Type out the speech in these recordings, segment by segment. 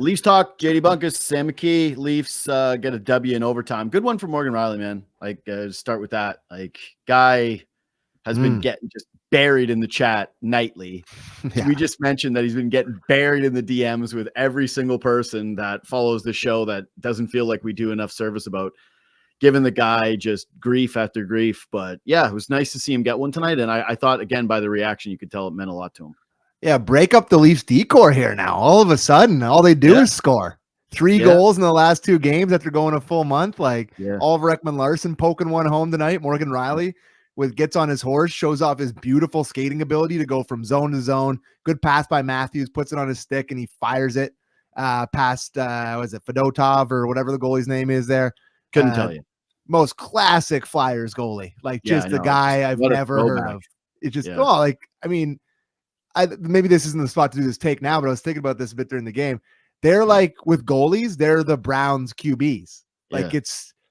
Leafs talk, JD Bunkis, Sam McKee. Leafs get a W in overtime. Good one for Morgan Riley, man. Start with that. Guy has been getting just buried in the chat nightly. Yeah. We just mentioned that he's been getting buried in the DMs with every single person that follows the show that doesn't feel like we do enough service about giving the guy just grief after grief. But yeah, it was nice to see him get one tonight. And I thought, again, by the reaction, you could tell it meant a lot to him. Yeah, break up the Leafs decor here now. All of a sudden, all they do is score. 3 goals in the last 2 games after going a full month. Oliver Ekman-Larsson poking one home tonight. Morgan Riley gets on his horse, shows off his beautiful skating ability to go from zone to zone. Good pass by Matthews, puts it on his stick, and he fires it past, Fedotov or whatever the goalie's name is there. Couldn't tell you. Most classic Flyers goalie. Just a guy I've never heard of. It's just, maybe this isn't the spot to do this take now, but I was thinking about this a bit during the game. They're with goalies, they're the Browns QBs.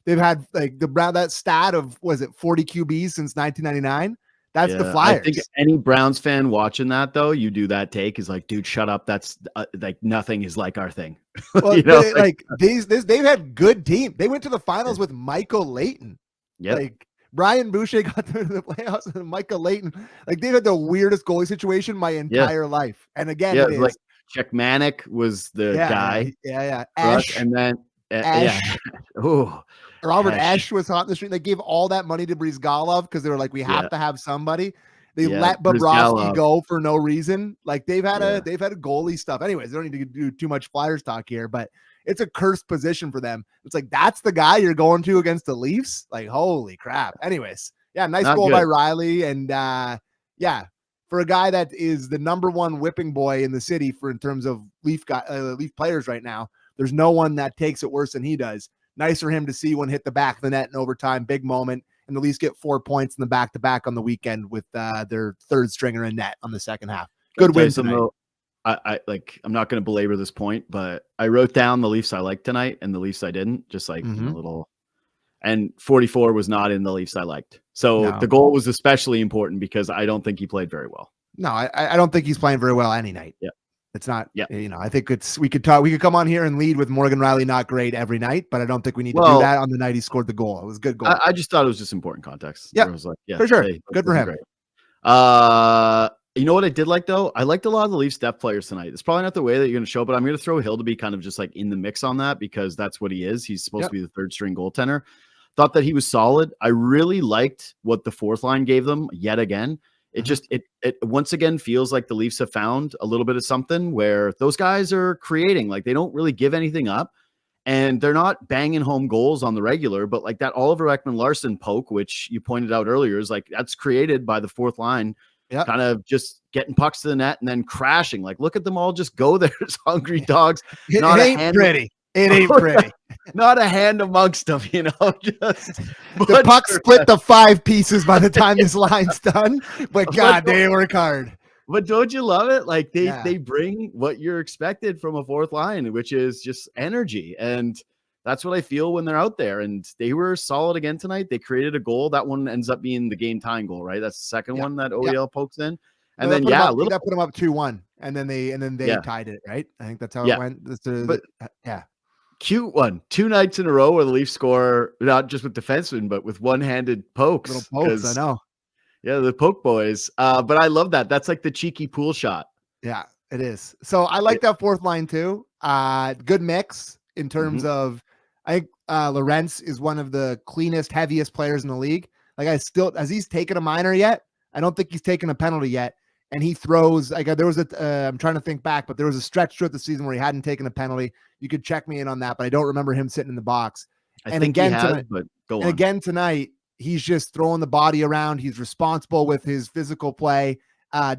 They've had that stat of 40 QBs since 1999. That's the Flyers. I think any Browns fan watching that though, you do that take is like, dude, shut up. That's nothing is like our thing. Well, they've had good teams. They went to the finals with Michael Leighton. Yeah. Brian Boucher got to the playoffs and Michael Leighton. They've had the weirdest goalie situation my entire life. And again, it is Czechmanic was the guy. Yeah. Ash. And then Ash. Robert Ash was hot in the street. They gave all that money to Brizgalov because they were like, we have to have somebody. They let Bobrovsky go for no reason. They've had a goalie stuff. Anyways, they don't need to do too much Flyers talk here, but it's a cursed position for them. It's that's the guy you're going to against the Leafs. Holy crap. Anyways, nice goal by Riley. And for a guy that is the #1 whipping boy in the city in terms of Leaf players right now, there's no one that takes it worse than he does. Nice for him to see one hit the back of the net in overtime. Big moment. And the Leafs get 4 points in the back-to-back on the weekend with their third stringer in net on the second half. Good win tonight. I'm not going to belabor this point, but I wrote down the Leafs I liked tonight and the Leafs I didn't, just a little. And 44 was not in the Leafs I liked. So the goal was especially important because I don't think he played very well. No, I don't think he's playing very well any night. Yeah. It's not, I think we could come on here and lead with Morgan Riley not great every night, but I don't think we need to do that on the night he scored the goal. It was a good goal. I just thought it was just important context. Yeah, for sure. Hey, good for him. Great. You know what I did like though? I liked a lot of the Leafs depth players tonight. It's probably not the way that you're going to show, but I'm going to throw Hill to be kind of just in the mix on that because that's what he is. He's supposed to be the third string goaltender. Thought that he was solid. I really liked what the fourth line gave them yet again. It just, it once again feels like the Leafs have found a little bit of something where those guys are creating, they don't really give anything up and they're not banging home goals on the regular, but that Oliver Ekman-Larsson poke, which you pointed out earlier is that's created by the fourth line, kind of just getting pucks to the net and then crashing. Look at them all just go there as hungry dogs. It ain't pretty. It ain't pretty. Not a hand amongst them, just the puck split the 5 pieces by the time this line's done. But God, they work hard. But don't you love it? They bring what you're expected from a fourth line, which is just energy. And that's what I feel when they're out there. And they were solid again tonight. They created a goal. That one ends up being the game tying goal, right? That's the second one that OEL pokes in. And then that put them up 2-1. And then they tied it, right? I think that's how it went. Cute one. 2 nights in a row where the Leafs score not just with defensemen, but with one-handed pokes. Little pokes, I know. Yeah, the poke boys. But I love that. That's the cheeky pool shot. Yeah, it is. So I like that fourth line too. Good mix in terms of, I think Lorentz is one of the cleanest, heaviest players in the league. Has he's taken a minor yet? I don't think he's taken a penalty yet. And he throws, there was I'm trying to think back, but there was a stretch throughout the season where he hadn't taken a penalty. You could check me in on that, but I don't remember him sitting in the box. I think he has, but go on. Again tonight, he's just throwing the body around. He's responsible with his physical play.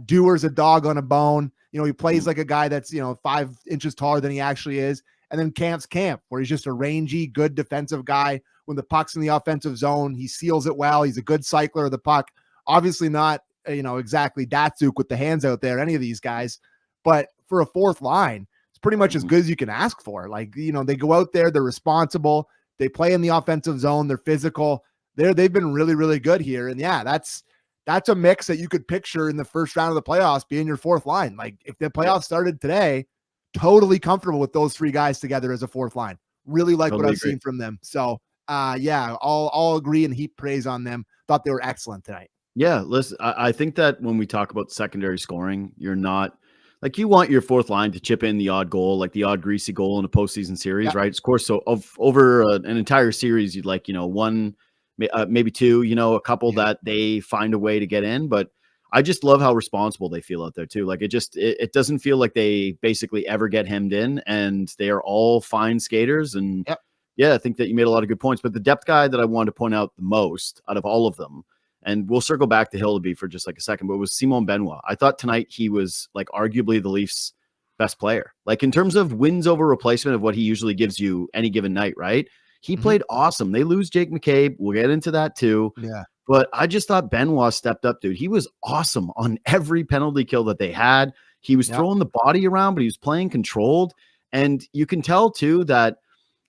Dewar's a dog on a bone. He plays like a guy that's, 5 inches taller than he actually is. And then Camp's Camp, where he's just a rangy, good defensive guy. When the puck's in the offensive zone, he seals it well. He's a good cycler of the puck. Obviously not, exactly Datsuk with the hands out there, any of these guys. But for a fourth line, it's pretty much as good as you can ask for. They go out there, they're responsible. They play in the offensive zone. They're physical. They've been really, really good here. And that's a mix that you could picture in the first round of the playoffs being your fourth line. If the playoffs started today, totally comfortable with those three guys together as a fourth line. Really like Totally what I've agree. seen from them. So yeah, I'll agree and heap praise on them. Thought they were excellent tonight. Yeah, listen, I think that when we talk about secondary scoring, you're not like you want your fourth line to chip in the odd goal, like the odd greasy goal in a postseason series, right? Of course, so over an entire series, you'd like, one, maybe two, a couple that they find a way to get in. But I just love how responsible they feel out there too. Like it doesn't feel like they basically ever get hemmed in, and they are all fine skaters. And yeah, I think that you made a lot of good points. But the depth guy that I wanted to point out the most out of all of them, and we'll circle back to Hildeby for just like a second, but it was Simon Benoit. I thought tonight he was like arguably the Leafs' best player. Like in terms of wins over replacement of what he usually gives you any given night, right? He played awesome. They lose Jake McCabe. We'll get into that too. Yeah. But I just thought Benoit stepped up, dude. He was awesome on every penalty kill that they had. He was throwing the body around, but he was playing controlled. And you can tell too that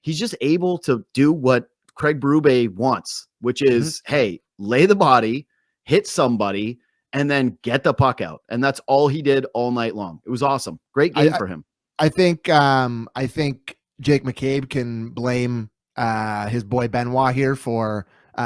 he's just able to do what Craig Berube wants, which is, hey, lay the body, hit somebody, and then get the puck out. And that's all he did all night long. It was awesome. Great game for him. I think Jake McCabe can blame his boy Benoit here for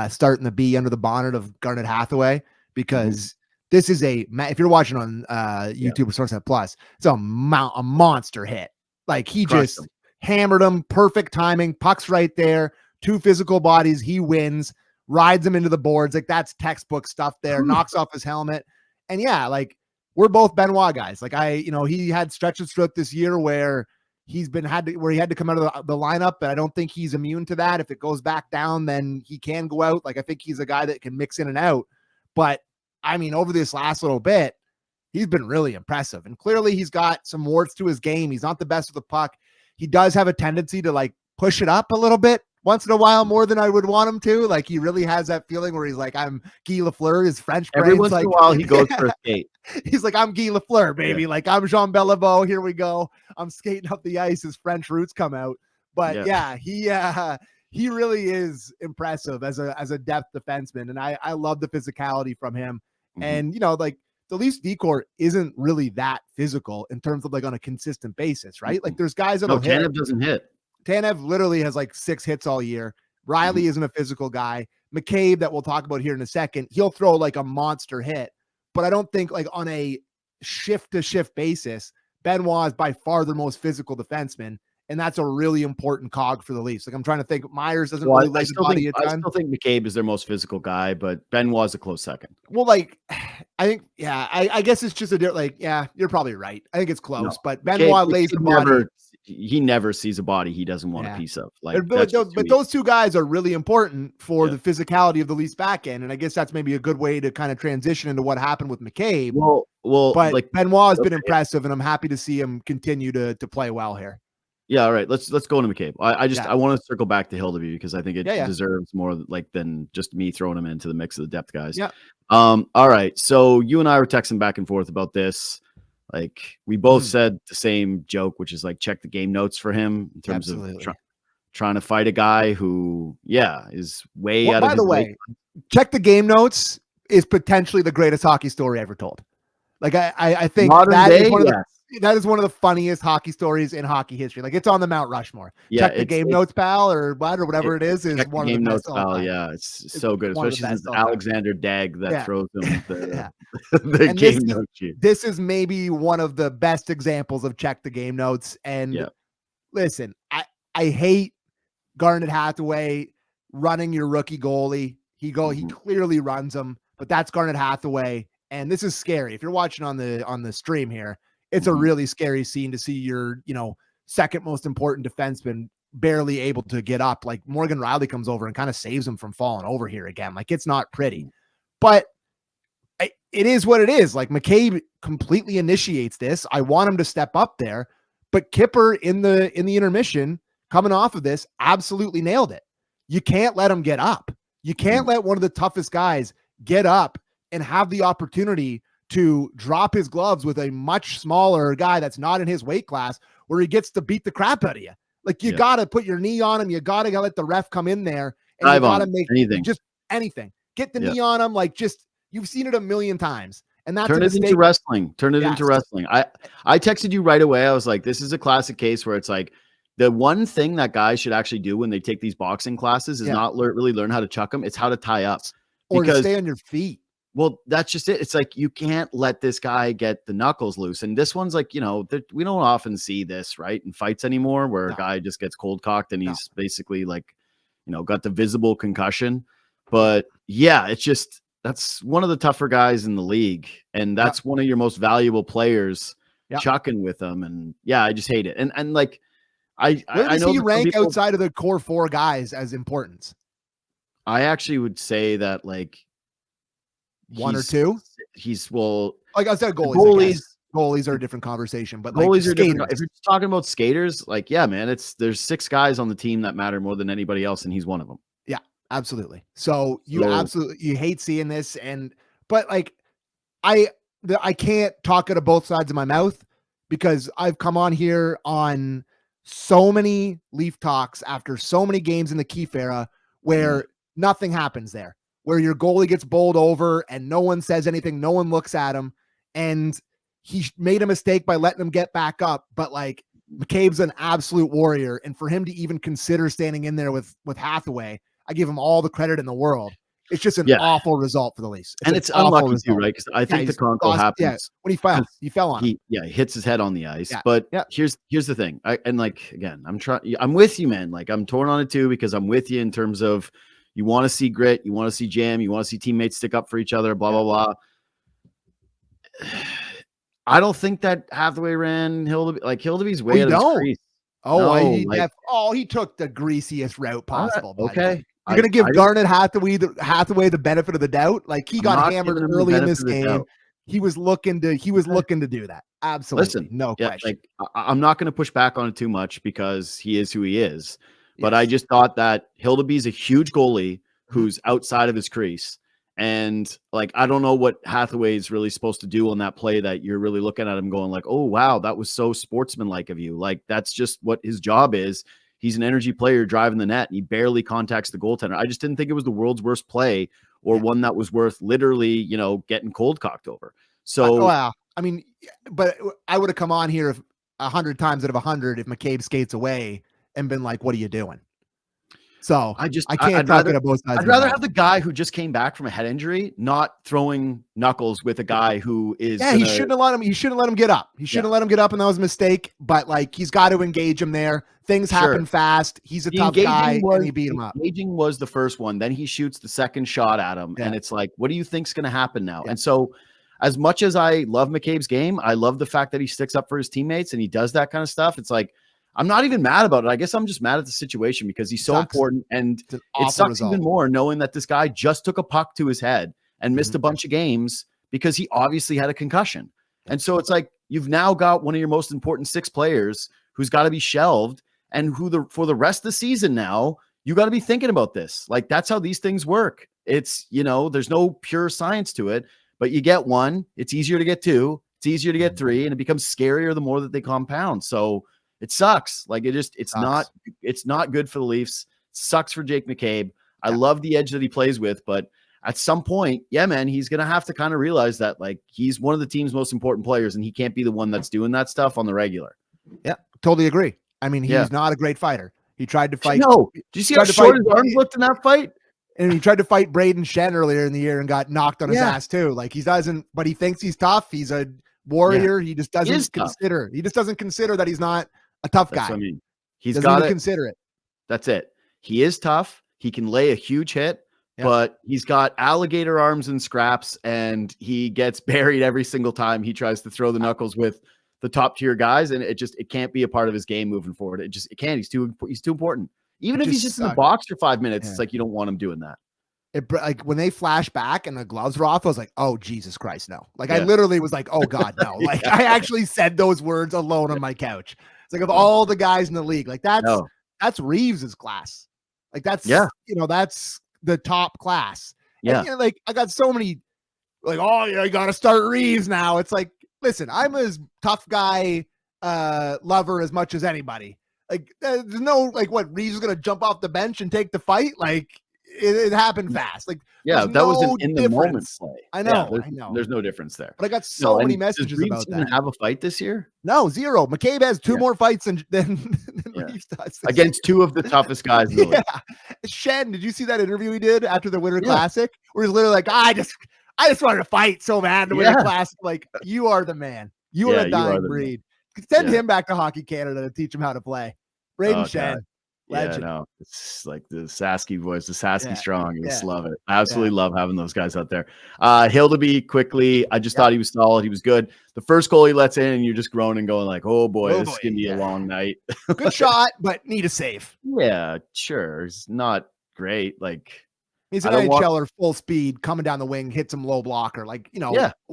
starting the B under the bonnet of Garnet Hathaway, because this is if you're watching on YouTube or Sportsnet Plus, it's a monster hit. Like he just hammered him, perfect timing, puck's right there, two physical bodies, he wins, rides him into the boards. Like that's textbook stuff there, knocks off his helmet. And yeah, like we're both Benoit guys. Like he had stretches throughout this year where he had to come out of the lineup, but I don't think he's immune to that. If it goes back down, then he can go out. Like I think he's a guy that can mix in and out. But I mean, over this last little bit, he's been really impressive. And clearly he's got some warts to his game. He's not the best with the puck. He does have a tendency to like push it up a little bit once in a while, more than I would want him to. Like he really has that feeling where he's like, I'm Guy Lafleur, his French brains. Every once in a while he goes for a skate. He's like, I'm Guy Lafleur, baby. Yeah. Like I'm Jean Beliveau. Here we go. I'm skating up the ice. His French roots come out. But he really is impressive as a depth defenseman. And I love the physicality from him. And, like the Leafs D-corps isn't really that physical in terms of like on a consistent basis, right? Like there's guys that'll hit. Tanev doesn't hit. Tanev literally has like 6 hits all year. Riley isn't a physical guy. McCabe, that we'll talk about here in a second, he'll throw like a monster hit. But I don't think like on a shift-to-shift basis, Benoit is by far the most physical defenseman. And that's a really important cog for the Leafs. Like I'm trying to think, Myers doesn't really lay the body a ton. I still think McCabe is their most physical guy, but Benoit's a close second. Well, like I think, I guess it's just you're probably right. I think it's close, but Benoit lays the body. He never sees a body he doesn't want a piece of. Like, but those two guys are really important for the physicality of the Leafs back end. And I guess that's maybe a good way to kind of transition into what happened with McCabe. Well, but like Benoit has been impressive, and I'm happy to see him continue to play well here. Yeah, all right. Let's go into McCabe. I want to circle back to Hildeby because I think it deserves more like than just me throwing him into the mix of the depth guys. Yeah. All right. So you and I were texting back and forth about this. Like we both said the same joke, which is like check the game notes for him in terms of trying to fight a guy who, is way out of his By the way, check the game notes is potentially the greatest hockey story ever told. Like I think that is one of the funniest hockey stories in hockey history. Like it's on the Mount Rushmore. Yeah, check the game notes, pal, or whatever it is one of the best. Pal, yeah, it's so good, especially since Alexander Dagg that throws them the game note sheet. This is maybe one of the best examples of check the game notes. And listen, I hate Garnet Hathaway running your rookie goalie. He clearly runs them, but that's Garnet Hathaway. And this is scary. If you're watching on the stream here, it's a really scary scene to see your, second most important defenseman barely able to get up. Like Morgan Riley comes over and kind of saves him from falling over here again. Like it's not pretty, but it is what it is. Like McCabe completely initiates this. I want him to step up there, but Kipper in the intermission coming off of this absolutely nailed it. You can't let him get up. You can't let one of the toughest guys get up and have the opportunity to drop his gloves with a much smaller guy that's not in his weight class where he gets to beat the crap out of you. Like you got to put your knee on him. You got to let the ref come in there and you got to make anything. Just anything. Get the knee on him. Like just, you've seen it a million times. And that's Turn it into wrestling. Turn it into wrestling. I texted you right away. I was like, this is a classic case where it's like the one thing that guys should actually do when they take these boxing classes is not really learn how to chuck them. It's how to tie up. Or to stay on your feet. Well, that's just it. It's like you can't let this guy get the knuckles loose. And this one's like, we don't often see this, right, in fights anymore where a guy just gets cold cocked and he's basically like, got the visible concussion. But yeah, it's just that's one of the tougher guys in the league. And that's one of your most valuable players chucking with them. And yeah, I just hate it. And like, I know you rank outside of the core 4 guys as importance. I actually would say that like 1 or 2. Like I said, goalies are a different conversation, but goalies are different. If you're talking about skaters, like, yeah, man, there's 6 guys on the team that matter more than anybody else, and he's one of them. Yeah, absolutely. So you hate seeing this, but like I can't talk out of both sides of my mouth because I've come on here on so many Leaf talks after so many games in the Keefe era where nothing happens there, where your goalie gets bowled over and no one says anything, no one looks at him, and he made a mistake by letting him get back up. But like McCabe's an absolute warrior, and for him to even consider standing in there with Hathaway, I give him all the credit in the world. It's just an awful result for the Leafs. It's unlucky too, right? Because I think the Conco happens. Yeah, when he fell on him. He hits his head on the ice. Yeah. But here's the thing. I'm with you, man. Like I'm torn on it too, because I'm with you in terms of you want to see grit, you want to see jam, you want to see teammates stick up for each other, blah, blah, blah. I don't think that Hathaway ran Hildeby's way out of his crease. He took the greasiest route possible. Okay. You're going to give Garnet Hathaway the benefit of the doubt. Like he got hammered early in this game. He was looking to do that. Absolutely. Listen, no question. Like I'm not going to push back on it too much because he is who he is. But I just thought that Hildeby's a huge goalie who's outside of his crease. And like, I don't know what Hathaway is really supposed to do on that play that you're really looking at him going like, oh, wow, that was so sportsmanlike of you. Like, that's just what his job is. He's an energy player driving the net and he barely contacts the goaltender. I just didn't think it was the world's worst play or one that was worth literally, getting cold cocked over. So, I mean, but I would have come on here 100 times out of 100 if McCabe skates away and been like, what are you doing? So I can't talk it both sides. I'd rather have the guy who just came back from a head injury, not throwing knuckles with a guy who is. Yeah, he shouldn't have let him get up. He shouldn't have let him get up, and that was a mistake. But like, he's got to engage him there. Things happen fast. He's a tough guy, and he beat him up. Engaging was the first one. Then he shoots the second shot at him, and it's like, what do you think's going to happen now? And so, as much as I love McCabe's game, I love the fact that he sticks up for his teammates and he does that kind of stuff. It's like, I'm not even mad about it. I guess I'm just mad at the situation because he's so important, and it sucks even more knowing that this guy just took a puck to his head and missed a bunch of games because he obviously had a concussion. And so it's like you've now got one of your most important 6 players who's got to be shelved, and for the rest of the season now, you got to be thinking about this. Like that's how these things work. It's, there's no pure science to it, but you get 1, it's easier to get 2, it's easier to get 3, and it becomes scarier the more that they compound. So it sucks. Like it's not good for the Leafs. It sucks for Jake McCabe. I love the edge that he plays with, but at some point, man, he's going to have to kind of realize that like he's one of the team's most important players and he can't be the one that's doing that stuff on the regular. Yeah, totally agree. I mean, he's not a great fighter. He tried to fight. No, did you see how short his arms looked in that fight? And he tried to fight Braden Shen earlier in the year and got knocked on his ass too. Like he doesn't, but he thinks he's tough. He's a warrior. He just doesn't consider. He just doesn't consider that he's not a tough guy. I mean, he's got to consider it. That's it. He is tough. He can lay a huge hit, but he's got alligator arms and scraps, and he gets buried every single time he tries to throw the knuckles with the top tier guys, and it can't be a part of his game moving forward. It can't. He's too important. Even if he's just in the box for 5 minutes, it's like you don't want him doing that. Like when they flash back and the gloves were off, I was like, "Oh Jesus Christ, no!" Like I literally was like, "Oh God, no!" Like I actually said those words alone on my couch. It's like of all the guys in the league, like that's Reeves's class. Like that's that's the top class. Yeah, and, like I got so many like, oh yeah, I got to start Reeves now. It's like, listen, I'm as tough guy lover as much as anybody. Like there's no like what Reeves is gonna jump off the bench and take the fight. Like it happened fast. Like, yeah, that was in the moment play. I know, yeah, I know. There's no difference there. But I got so many messages about that. Have a fight this year? No, zero. McCabe has 2 more fights than Reeves does. Against 2 of the toughest guys in the league. Shen, did you see that interview he did after the Winter Classic? Where he's literally like, I just wanted to fight so bad in the Winter Classic. Like, you are the man. You are a dying breed. Send him back to Hockey Canada to teach him how to play. Braden Shen. Legend. Yeah, no, it's like the Sasky voice, the Sasky strong. I just love it. I absolutely love having those guys out there. Hildeby quickly. I just thought he was solid. He was good. The first goal he lets in, and you're just groaning, going like, "Oh boy, this is gonna be a long night." Good shot, but need a save. Yeah, sure. It's not great. Like, he's an NHLer full speed coming down the wing, hits him low blocker. Like,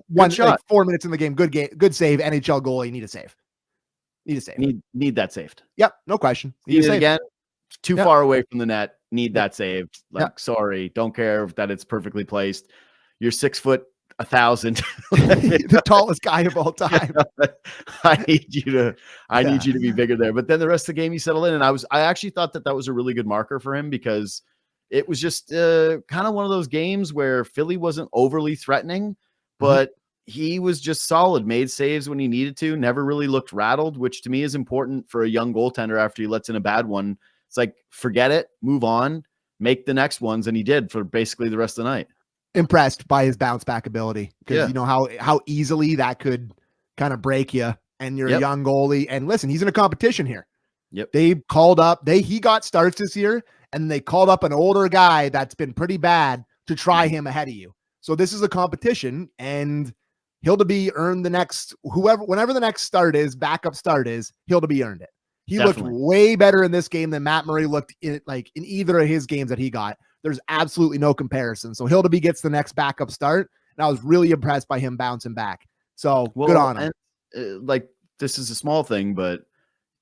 one shot. Like 4 minutes in the game. Good save. NHL goalie. Need a save. Need that saved. Yep, no question. Need it again. Too far away from the net. Need that saved. Like, sorry, don't care that it's perfectly placed. You're 6 foot 1,000, the tallest guy of all time. I need you to be bigger there. But then the rest of the game, he settled in, and I actually thought that was a really good marker for him, because it was just kind of one of those games where Philly wasn't overly threatening, but he was just solid, made saves when he needed to, never really looked rattled, which to me is important for a young goaltender after he lets in a bad one. It's like, forget it, move on, make the next ones. And he did for basically the rest of the night. Impressed by his bounce back ability, because you know how easily that could kind of break you, and you're a young goalie. And listen, he's in a competition here. They called up, he got starts this year, and they called up an older guy that's been pretty bad to try him ahead of you. So this is a competition, and Hildeby earned the next, whenever the next start is, backup start is, Hildeby earned it. He looked way better in this game than Matt Murray looked in either of his games that he got. There's absolutely no comparison. So Hildeby gets the next backup start, and I was really impressed by him bouncing back. So good on him. And, this is a small thing, but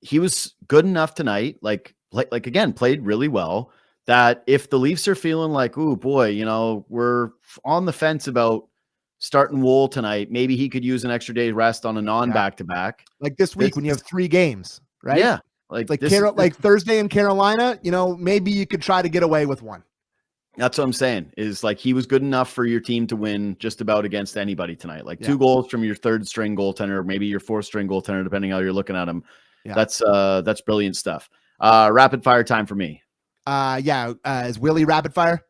he was good enough tonight. Like again, played really well. That if the Leafs are feeling like, oh boy, we're on the fence about starting Wool tonight, maybe he could use an extra day's rest on a non-back-to-back. Like this week when you have 3 games. Right? Yeah. Like Thursday in Carolina, maybe you could try to get away with one. That's what I'm saying, is like, he was good enough for your team to win just about against anybody tonight. Like 2 goals from your 3rd string goaltender, maybe your 4th string goaltender, depending how you're looking at him. Yeah. That's brilliant stuff. Rapid fire time for me. Is Willie rapid fire?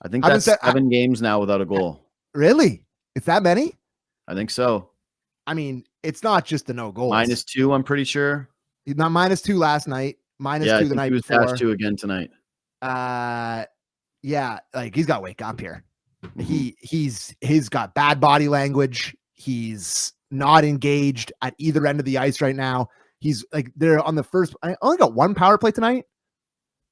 I think that's 7 games now without a goal. Really? It's that many? I think so. I mean, it's not just the no goals. -2, I'm pretty sure. He's not -2 last night. -2 the night before. He was -2 again tonight. Like, he's got to wake up here. He's got bad body language. He's not engaged at either end of the ice right now. He's like, they're on the first. I only got 1 power play tonight.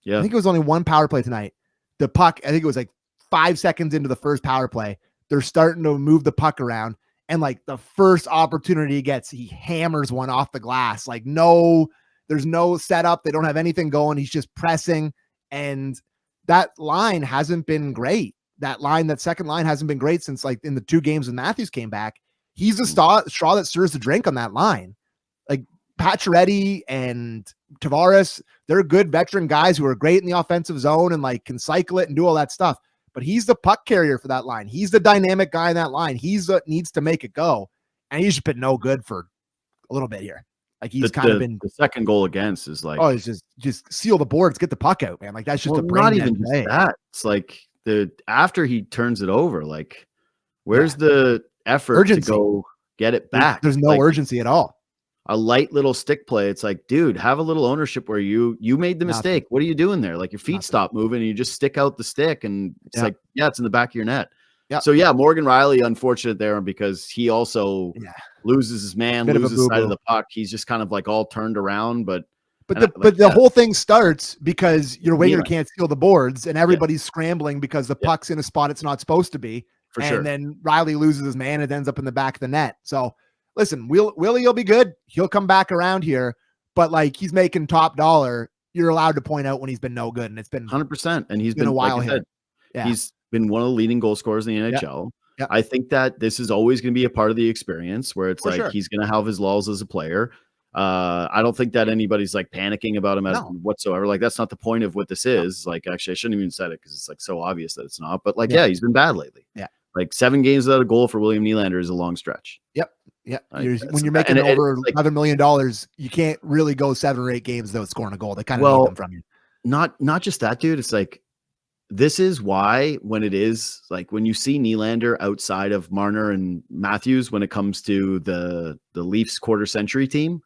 Yeah, I think it was only 1 power play tonight. The puck, I think it was like 5 seconds into the first power play, they're starting to move the puck around. And like the first opportunity he gets, he hammers one off the glass. Like, there's no setup. They don't have anything going. He's just pressing. And that line hasn't been great. That second line hasn't been great since like in the 2 games when Matthews came back. He's the straw that stirs the drink on that line. Like Pacioretty and Tavares, they're good veteran guys who are great in the offensive zone and like can cycle it and do all that stuff. But he's the puck carrier for that line. He's the dynamic guy in that line. He's what needs to make it go. And he's just been no good for a little bit here. Like he's been the second goal against is like, it's just seal the boards, get the puck out, man. Like that's just not even just that. It's like after he turns it over, like where's the effort to go get it back? There's no urgency at all. A light little stick play. It's like, dude, have a little ownership where you made the mistake. What are you doing there? Like your feet stop moving and you just stick out the stick and it's like, it's in the back of your net. Yeah. So Morgan Rielly, unfortunate there because he also loses his man, loses sight of the puck. He's just kind of like all turned around, but the whole thing starts because your winger can't steal the boards and everybody's scrambling because the puck's in a spot it's not supposed to be. And then Rielly loses his man. It ends up in the back of the net. So listen, Willie will be good. He'll come back around here, but like he's making top dollar. You're allowed to point out when he's been no good, and it's been 100%. And he's been a while here. He's been one of the leading goal scorers in the NHL. Yeah. I think that this is always going to be a part of the experience where it's he's going to have his lulls as a player. I don't think that anybody's like panicking about him whatsoever. Like, that's not the point of what this is. Like, actually, I shouldn't even said it because it's like so obvious that it's not. But like, he's been bad lately. Yeah, like 7 games without a goal for William Nylander is a long stretch. Yep. Yeah, when you're making over $11 million, you can't really go 7 or 8 games without scoring a goal. They kind of need them from you. Not just that, dude. It's like, this is why when it is like when you see Nylander outside of Marner and Matthews when it comes to the Leafs quarter century team,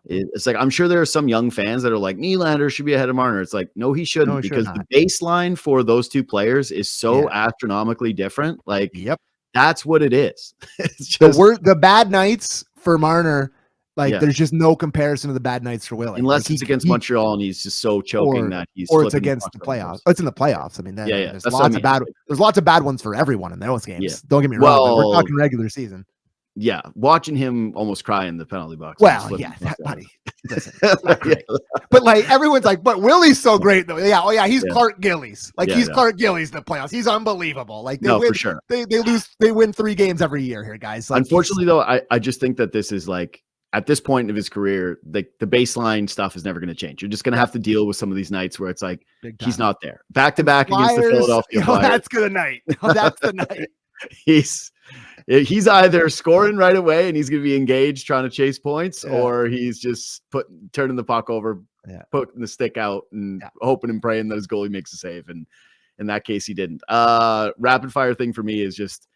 it's like I'm sure there are some young fans that are like Nylander should be ahead of Marner. It's like no, he shouldn't because the baseline for those two players is so astronomically different. Like, that's what it is. It's just the bad nights for Marner. Like, there's just no comparison to the bad nights for Willie. Unless it's against Montreal and he's just so choking that he's or it's against the playoffs. It's in the playoffs. I mean, there's lots of bad. There's lots of bad ones for everyone in those games. Yeah. Don't get me wrong. We're talking regular season. Yeah, watching him almost cry in the penalty box. Well, buddy. Listen, but like everyone's like, but Willie's so great though. Yeah, he's Clark Gillies. Like he's Clark Gillies in the playoffs. He's unbelievable. Like they win, for sure. They win 3 games every year here, guys. Like, unfortunately, though, I just think that this is like at this point of his career, the baseline stuff is never going to change. You're just going to have to deal with some of these nights where it's like he's not there. Back to back against the Philadelphia Flyers. That's good night. That's the night. He's either scoring right away and he's going to be engaged trying to chase points, or he's just turning the puck over, putting the stick out and hoping and praying that his goalie makes a save. And in that case, he didn't. Rapid fire thing for me is just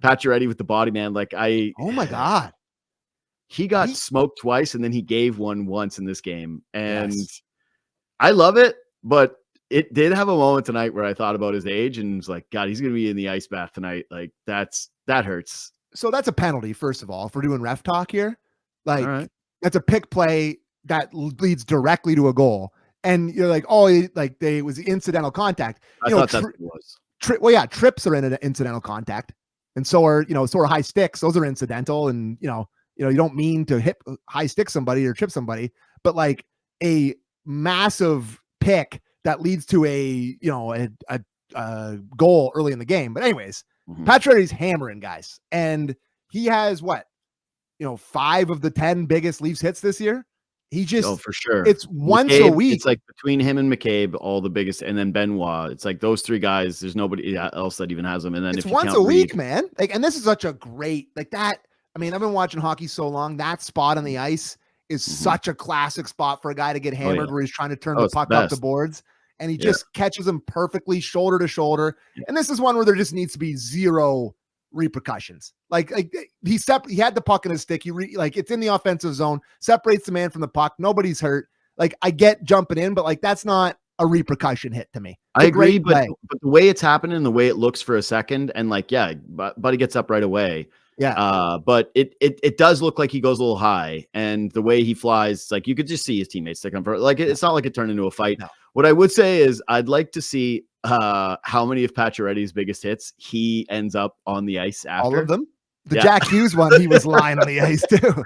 Pacioretty with the body, man. Like oh my God. He got smoked twice and then he gave one once in this game. And I love it, but it did have a moment tonight where I thought about his age and was like, God, he's going to be in the ice bath tonight. Like that hurts. So that's a penalty, first of all, if we're doing ref talk here. Like that's a pick play that leads directly to a goal. And you're like, it was incidental contact. I thought that's what it was. Trips are in an incidental contact. And so are high sticks. Those are incidental. And, you don't mean to hit high stick somebody or trip somebody, but like a massive pick that leads to a goal early in the game. But anyways, Pacioretty's hammering guys, and he has 5 of the 10 biggest Leafs hits this year. He just for sure. It's once a week. It's like between him and McCabe, all the biggest, and then Benoit. It's like those 3 guys. There's nobody else that even has them. And then it's once a week, man. Like, and this is such a great that. I mean, I've been watching hockey so long. That spot on the ice is such a classic spot for a guy to get hammered where he's trying to turn the puck up the boards. And he just catches him perfectly shoulder to shoulder. Yeah. And this is one where there just needs to be 0 repercussions. Like he had the puck in his stick. It's in the offensive zone, separates the man from the puck. Nobody's hurt. Like, I get jumping in, but like, that's not a repercussion hit to me. I agree, but the way it's happening, the way it looks for a second, and like, Buddy gets up right away. Yeah. But it does look like he goes a little high, and the way he flies, like you could just see his teammates stick him for like it's not like it turned into a fight. No. What I would say is I'd like to see how many of Pacioretty's biggest hits he ends up on the ice after. All of them. The Jack Hughes one, he was lying on the ice too.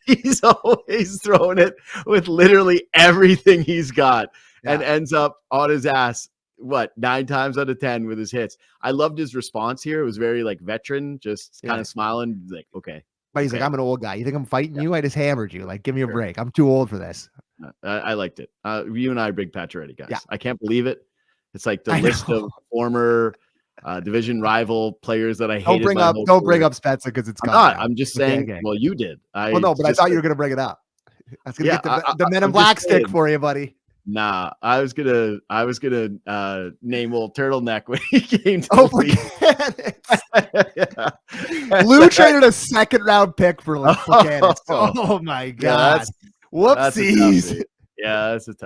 He's always throwing it with literally everything he's got and ends up on his ass. 9 times out of 10 with his hits. I loved his response here. It was very like veteran, just kind of smiling, like, okay. But he's like, I'm an old guy. You think I'm fighting you? I just hammered you. Like, give me a break. I'm too old for this. I liked it. You and I are big Pacioretty guys. Yeah. I can't believe it. It's like the list of former division rival players that I hated. Don't bring up Spezza because it's gone. I'm just saying. Okay. Well, you did. I thought you were going to bring it up. I was going to get the Men in Black stick for you, buddy. Nah, I was gonna name old Turtleneck when he came to Lou traded a 2nd round pick for Placanis. Oh my God. Whoopsies.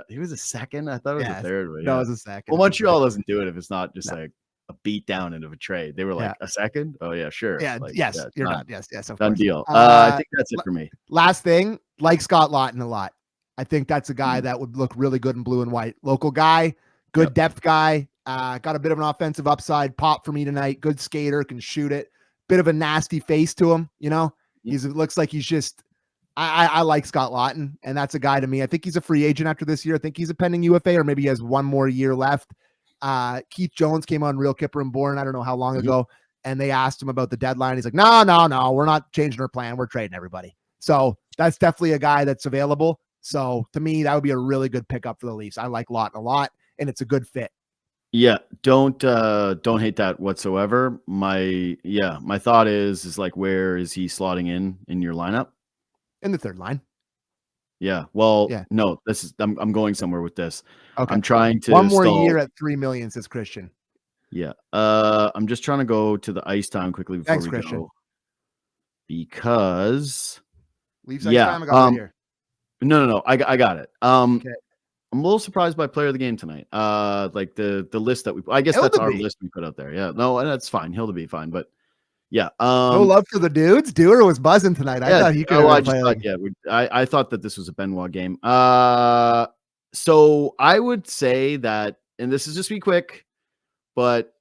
He was a 2nd. I thought it was a 3rd. No, it was a 2nd. Well, Montreal doesn't do it if it's not just like a beat down into a trade. They were like a 2nd. Oh yeah, sure. Yeah. Like, you're not. Yes. Done deal. I think that's it for me. Last thing, like Scott Laughton a lot. I think that's a guy that would look really good in blue and white. Local guy, good depth guy, got a bit of an offensive upside pop for me tonight. Good skater, can shoot it. Bit of a nasty face to him, It looks like he's just. I like Scott Laughton, and that's a guy to me. I think he's a free agent after this year. I think he's a pending UFA, or maybe he has 1 more year left. Keith Jones came on Real Kipper and Born, I don't know how long ago, and they asked him about the deadline. He's like, no, we're not changing our plan. We're trading everybody. So that's definitely a guy that's available. So to me, that would be a really good pickup for the Leafs. I like Lawton a lot, and it's a good fit. Yeah, don't hate that whatsoever. My thought is like, where is he slotting in your lineup? In the third line. Yeah. Well, no, this is I'm going somewhere with this. Okay. I'm trying to one more year at $3 million, says Christian. Yeah. I'm just trying to go to the ice time quickly before we Christian. go. Because Leafs ice time, I got right here. No. I got it. Okay. I'm a little surprised by player of the game tonight. Like the list that I guess that's our list we put out there. Yeah. No, that's fine. Hildeby fine, but yeah. No love for the dudes. Dewar was buzzing tonight. I thought he could. I thought that this was a Benoit game. So I would say that, and this is just be quick, but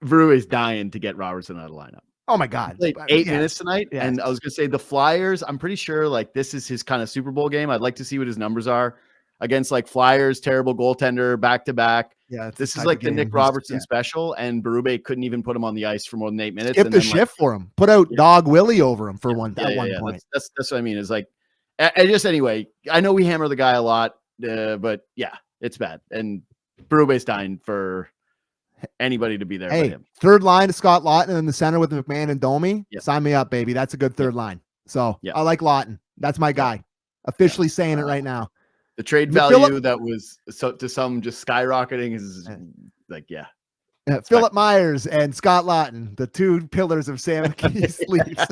Veru is dying to get Robertson out of the lineup. Oh my God. He played 8 minutes tonight. Yes. And I was going to say the Flyers, I'm pretty sure like this is his kind of Super Bowl game. I'd like to see what his numbers are against like Flyers, terrible goaltender, back to back. Yeah. This is like the Nick Robertson special, and Berube couldn't even put him on the ice for more than 8 minutes. Skip the shift for him. Put out Dog Willie over him for one point. That's what I mean. Is like, anyway, I know we hammer the guy a lot, but yeah, it's bad. And Berube's dying for anybody to be there. Hey, third line to Scott Lawton, and in the center with McMahon and Domi. Yep. Sign me up, baby. That's a good third line. So I like Lawton. That's my guy. Officially saying it right now. The trade value that was to some just skyrocketing is like, Philip Myers and Scott Lawton, the two pillars of Sam McKee's Leafs.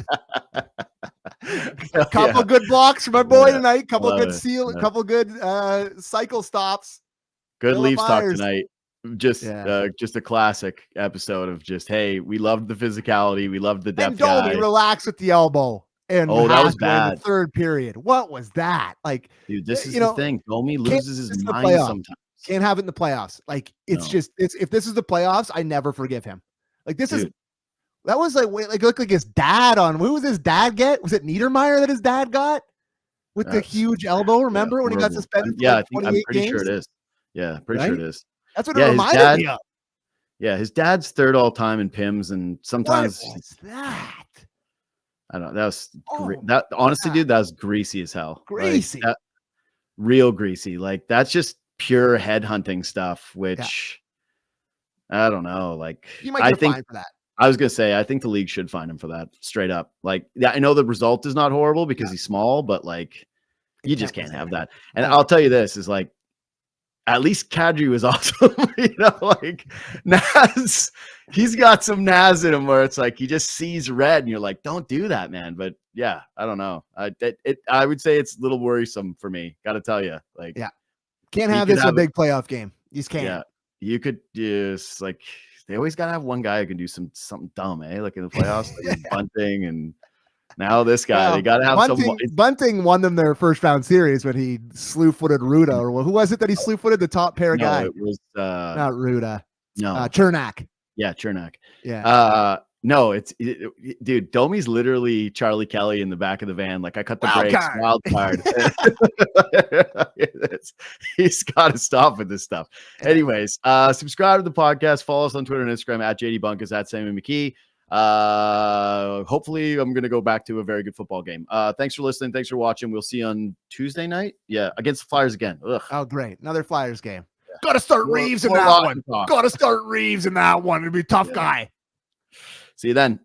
A couple good blocks from my boy tonight. Couple good couple good cycle stops. Good Leafs talk tonight. Just a classic episode of just, hey, we loved the physicality, we loved the depth. And Domi relax with the elbow. And that was bad. The third period. What was that? Like, dude, this is the thing. Domi loses his mind sometimes. Can't have it in the playoffs. Like, it's if this is the playoffs, I never forgive him. Like, this is that was like looked like his dad on. Who was his dad get? Was it Niedermeyer that his dad got with the huge elbow? Remember when he got suspended? I'm pretty sure it is. Yeah, pretty sure it is. That's what it reminded me of. Yeah, his dad's third all time in PIMS, and sometimes what was that? I don't know. That was that honestly, dude, that was greasy as hell. Greasy. Like, real greasy. Like, that's just pure headhunting stuff, which I don't know. Like, you might get fined for that. I was gonna say, I think the league should fine him for that, straight up. Like, I know the result is not horrible because he's small, but like, you just can't have that. And I'll tell you this is like, at least Kadri was awesome. Like Naz, he's got some Naz in him where it's like he just sees red and you're like, don't do that, man. But yeah, I don't know. I would say it's a little worrisome for me. Got to tell you, like, can't have this a big playoff game. You just can't. Yeah, you could just like they always got to have one guy who can do something dumb, like in the playoffs, like Bunting and. Now this guy, they got to have some. Bunting won them their first round series when he slew-footed Ruda, or who was it that he slew-footed? The top pair guy. It was not Ruda. No, Chernak. Yeah, Chernak. Yeah. No, dude. Domi's literally Charlie Kelly in the back of the van. Like, I cut the brakes. Wild card. He's got to stop with this stuff. Anyways, subscribe to the podcast. Follow us on Twitter and Instagram at JD Bunkis, at Sam McKee. Hopefully I'm going to go back to a very good football game. Thanks for listening. Thanks for watching. We'll see you on Tuesday night. Yeah. Against the Flyers again. Ugh. Oh, great. Another Flyers game. Yeah. Got to start Reeves in that one. Got to start Reeves in that one. It'd be a tough guy. See you then.